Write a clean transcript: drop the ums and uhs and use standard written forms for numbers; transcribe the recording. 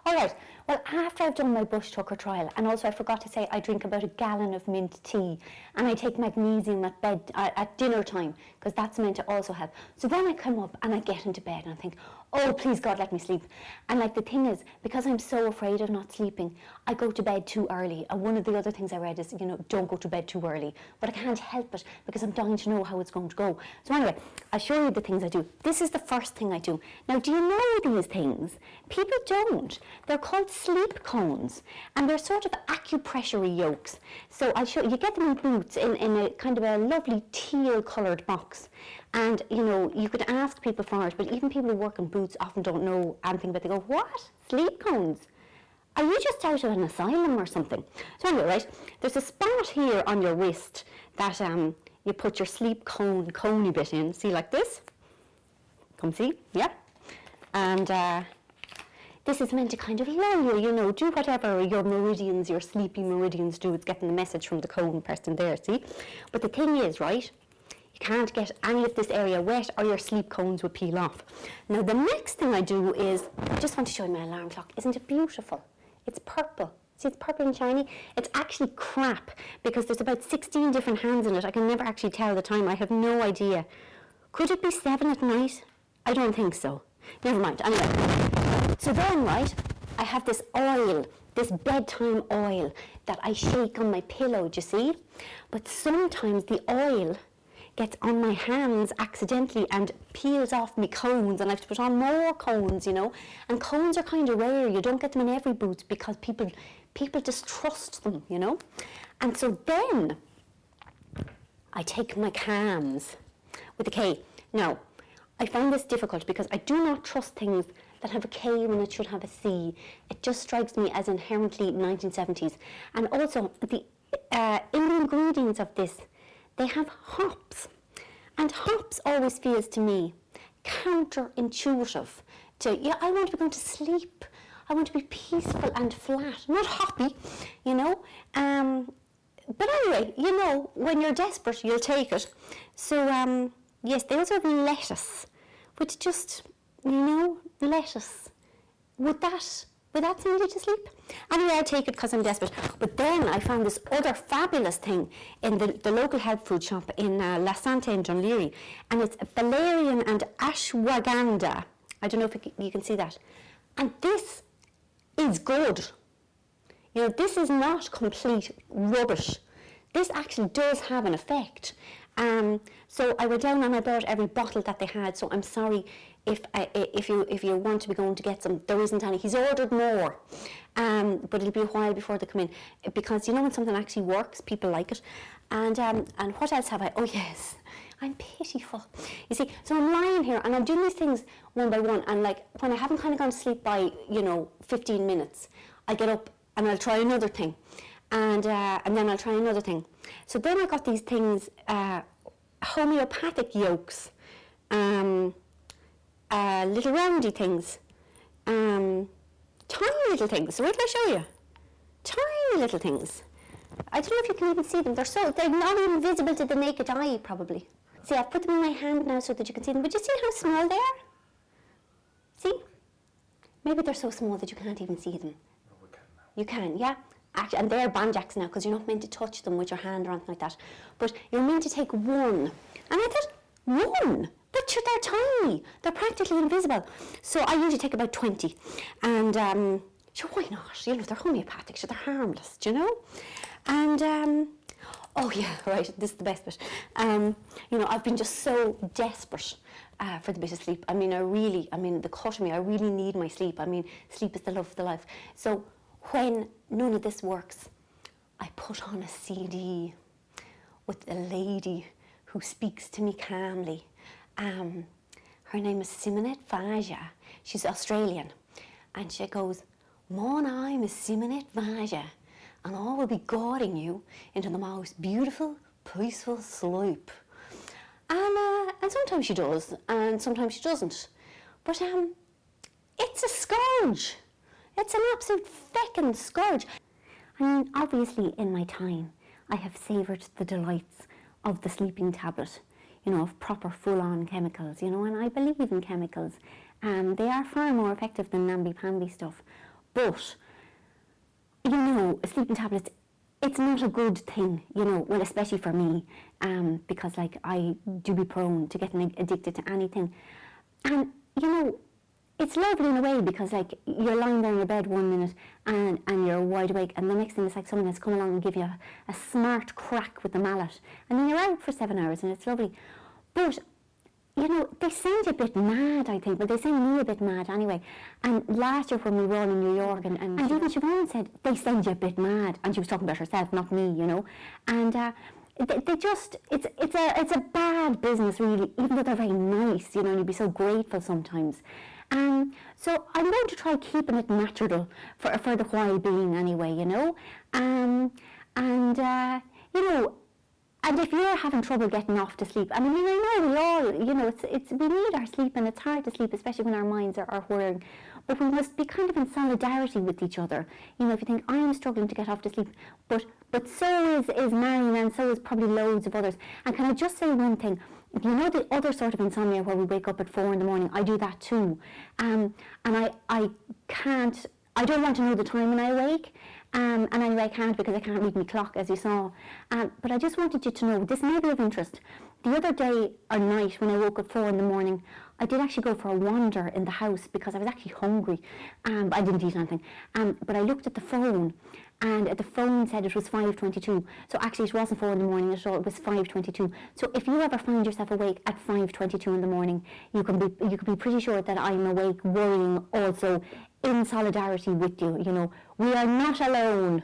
All right, well, after I've done my bush tucker trial, and also I forgot to say I drink about 1 gallon of mint tea, and I take magnesium at dinner time, because that's meant to also help. So then I come up and I get into bed and I think, oh, please God, let me sleep. And like the thing is, because I'm so afraid of not sleeping, I go to bed too early. And one of the other things I read is, you know, don't go to bed too early. But I can't help it because I'm dying to know how it's going to go. So anyway, I'll show you the things I do. This is the first thing I do. Now, do you know these things? People don't. They're called sleep cones, and they're sort of acupressure yolks. So I'll show you. You get them in Boots in a kind of a lovely teal coloured box. And, you know, you could ask people for it, but even people who work in Boots often don't know anything about it. They go, what? Sleep cones? Are you just out of an asylum or something? So anyway, right, there's a spot here on your wrist that you put your sleep coney bit in. See, like this? Come see? Yeah. And this is meant to kind of lull you, you know, do whatever your meridians, your sleepy meridians do. It's getting the message from the cone pressed in there, see? But the thing is, right, you can't get any of this area wet or your sleep cones would peel off. Now, the next thing I do is, I just want to show you my alarm clock. Isn't it beautiful? It's purple. See, it's purple and shiny. It's actually crap because there's about 16 different hands in it. I can never actually tell the time. I have no idea. Could it be 7 at night? I don't think so. Never mind. Anyway, so then, right, I have this oil, this bedtime oil that I shake on my pillow, do you see? But sometimes the oil gets on my hands accidentally and peels off me cones, and I have to put on more cones, you know. And cones are kind of rare. You don't get them in every Boots because people distrust them, you know. And so then I take my cams with a K. Now, I find this difficult because I do not trust things that have a K when it should have a C. It just strikes me as inherently 1970s. And also, in the ingredients of this, they have hops. And hops always feels to me counterintuitive to, yeah, I want to be going to sleep. I want to be peaceful and flat, not hoppy, you know. But anyway, you know, when you're desperate, you'll take it. So, yes, they also have lettuce, which just, you know, lettuce. Would that send you to sleep? Anyway, I take it because I'm desperate. But then I found this other fabulous thing in the local health food shop in La Santa in Dunleary, and it's valerian and ashwagandha. I don't know if you can see that. And this is good. You know, this is not complete rubbish. This actually does have an effect. So I went down and I bought every bottle that they had. So I'm sorry if you want to be going to get some. There isn't any. He's ordered more, but it'll be a while before they come in because you know when something actually works, people like it. And what else have I? Oh yes, I'm pitiful. You see, so I'm lying here and I'm doing these things one by one. And like when I haven't kind of gone to sleep by 15 minutes, I get up and I'll try another thing. And then I'll try another thing. So then I got these things, homeopathic yolks, little roundy things, tiny little things. So wait till I show you. Tiny little things. I don't know if you can even see them. They're not even visible to the naked eye, probably. See, I've put them in my hand now so that you can see them. But you see how small they are? See? Maybe they're so small that you can't even see them. No, we can now. You can, yeah? Actually, and they're banjaks now because you're not meant to touch them with your hand or anything like that. But you're meant to take one. And I thought, one? But sure, they're tiny. They're practically invisible. So I usually take about 20. And sure, why not? You know, they're homeopathic, so they're harmless, do you know? And, oh yeah, right, this is the best bit. You know, I've been just so desperate for the bit of sleep. I mean, the cut of me, I really need my sleep. I mean, sleep is the love of the life. So when none of this works, I put on a CD with a lady who speaks to me calmly. Her name is Simonette Vaja. She's Australian. And she goes, "My name is Simonette Vaja, and I will be guiding you into the most beautiful, peaceful sleep." And sometimes she does, and sometimes she doesn't. But it's a scourge. It's an absolute feckin' scourge. I mean, obviously in my time, I have savoured the delights of the sleeping tablet, you know, of proper full-on chemicals, you know, and I believe in chemicals. They are far more effective than namby-pamby stuff. But, you know, sleeping tablets, it's not a good thing, you know, well, especially for me, because, like, I do be prone to getting addicted to anything. And, you know, it's lovely in a way because, like, you're lying there in your bed 1 minute and you're wide awake, and the next thing it's like someone has come along and give you a smart crack with the mallet, and then you're out for 7 hours, and it's lovely. But, you know, they send you a bit mad, I think. Well, they send me a bit mad anyway. And last year when we were all in New York, and even Siobhan said, they send you a bit mad. And she was talking about herself, not me, you know. And they just, it's a bad business, really, even though they're very nice, you know, and you'd be so grateful sometimes. So I'm going to try keeping it natural for the while being anyway, you know. You know, and if you're having trouble getting off to sleep, I mean, I know we all, you know, we need our sleep, and it's hard to sleep, especially when our minds are whirring. But we must be kind of in solidarity with each other. You know, if you think, I'm struggling to get off to sleep, but so is Marian, and so is probably loads of others. And can I just say one thing? You know, the other sort of insomnia where we wake up at 4 in the morning, I do that too. And I don't want to know the time when I awake. And anyway, I can't because I can't read my clock, as you saw. But I just wanted you to know, this may be of interest. The other day or night when I woke at 4 in the morning, I did actually go for a wander in the house because I was actually hungry. I didn't eat anything. But I looked at the phone, and the phone said it was 5:22. So actually it wasn't 4 in the morning at all, it was 5:22. So if you ever find yourself awake at 5:22 in the morning, you can be pretty sure that I'm awake, worrying also, in solidarity with you, you know. We are not alone.